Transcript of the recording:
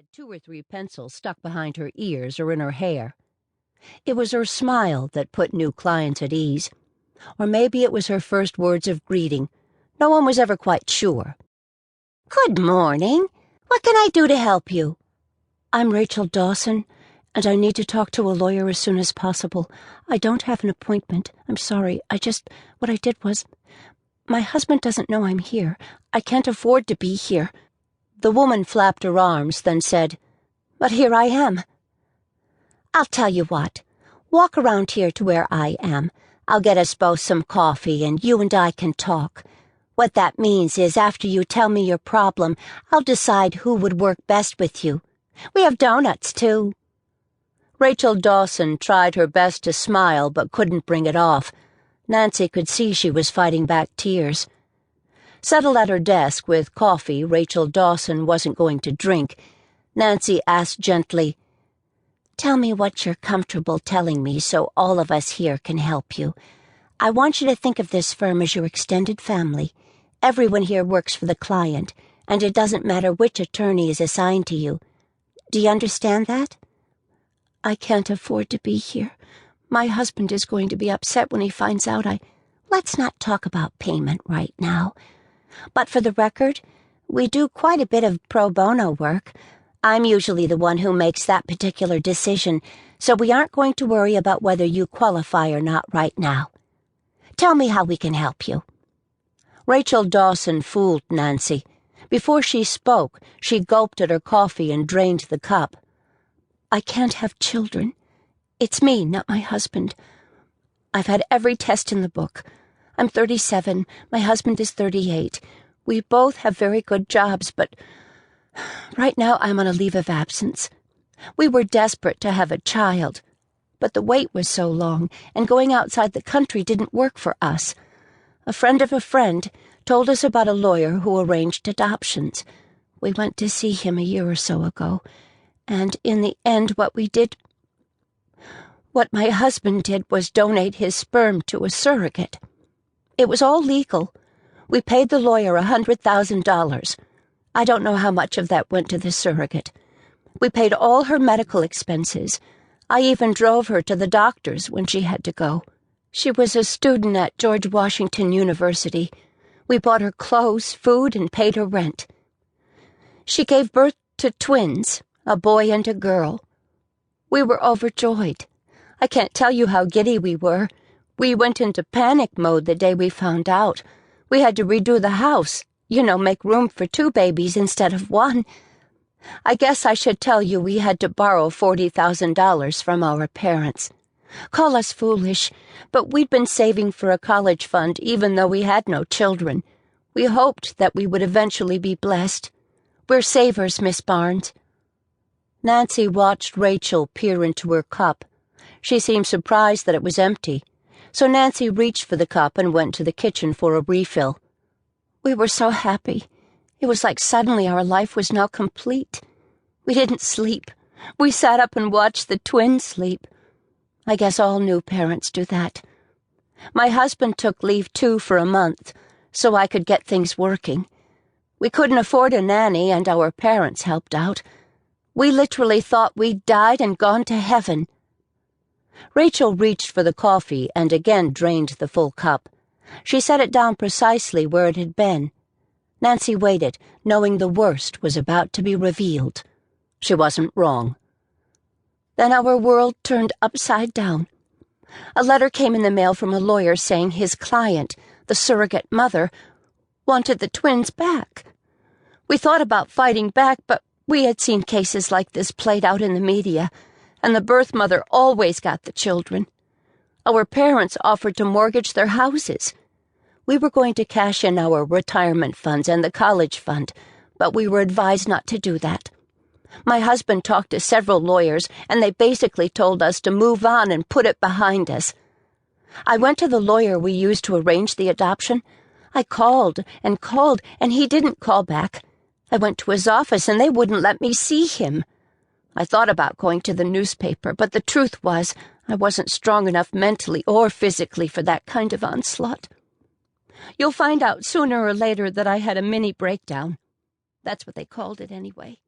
had 2 or 3 pencils stuck behind her ears or in her hair. It was her smile that put new clients at ease. Or maybe it was her first words of greeting. No one was ever quite sure. "Good morning. What can I do to help you?" "I'm Rachel Dawson, and I need to talk to a lawyer as soon as possible. I don't have an appointment. I'm sorry. What I did was, my husband doesn't know I'm here. I can't afford to be here." The woman flapped her arms, then said, "But here I am." "I'll tell you what. Walk around here to where I am. I'll get us both some coffee, and you and I can talk. What that means is after you tell me your problem, I'll decide who would work best with you. We have donuts, too." Rachel Dawson tried her best to smile but couldn't bring it off. Nancy could see she was fighting back tears. Settled at her desk with coffee Rachel Dawson wasn't going to drink, Nancy asked gently, "Tell me what you're comfortable telling me so all of us here can help you. I want you to think of this firm as your extended family. Everyone here works for the client, and it doesn't matter which attorney is assigned to you. Do you understand that?" "I can't afford to be here. My husband is going to be upset when he finds out Let's not talk about payment right now. But for the record, we do quite a bit of pro bono work. I'm usually the one who makes that particular decision, so we aren't going to worry about whether you qualify or not right now. Tell me how we can help you." Rachel Dawson fooled Nancy. Before she spoke, she gulped at her coffee and drained the cup. "I can't have children. It's me, not my husband. I've had every test in the book. I'm 37, my husband is 38. We both have very good jobs, but right now I'm on a leave of absence. We were desperate to have a child, but the wait was so long, and going outside the country didn't work for us. A friend of a friend told us about a lawyer who arranged adoptions. We went to see him a year or so ago, and in the end what my husband did was donate his sperm to a surrogate. It was all legal. We paid the lawyer $100,000. I don't know how much of that went to the surrogate. We paid all her medical expenses. I even drove her to the doctors when she had to go. She was a student at George Washington University. We bought her clothes, food, and paid her rent. She gave birth to twins, a boy and a girl. We were overjoyed. I can't tell you how giddy we were. We went into panic mode the day we found out. We had to redo the house, make room for 2 babies instead of 1. I guess I should tell you we had to borrow $40,000 from our parents. Call us foolish, but we'd been saving for a college fund even though we had no children. We hoped that we would eventually be blessed. We're savers, Miss Barnes." Nancy watched Rachel peer into her cup. She seemed surprised that it was empty, so Nancy reached for the cup and went to the kitchen for a refill. "We were so happy. It was like suddenly our life was now complete. We didn't sleep. We sat up and watched the twins sleep. I guess all new parents do that. My husband took leave, too, for a month, so I could get things working. We couldn't afford a nanny, and our parents helped out. We literally thought we'd died and gone to heaven." Rachel reached for the coffee and again drained the full cup. She set it down precisely where it had been. Nancy waited, knowing the worst was about to be revealed. She wasn't wrong. Then our world turned upside down. A letter came in the mail from a lawyer saying his client, the surrogate mother, wanted the twins back. We thought about fighting back, but we had seen cases like this played out in the media, and the birth mother always got the children. Our parents offered to mortgage their houses. We were going to cash in our retirement funds and the college fund, but we were advised not to do that. My husband talked to several lawyers, and they basically told us to move on and put it behind us. I went to the lawyer we used to arrange the adoption. I called, and he didn't call back. I went to his office, and they wouldn't let me see him. I thought about going to the newspaper, but the truth was, I wasn't strong enough mentally or physically for that kind of onslaught. You'll find out sooner or later that I had a mini breakdown. That's what they called it anyway.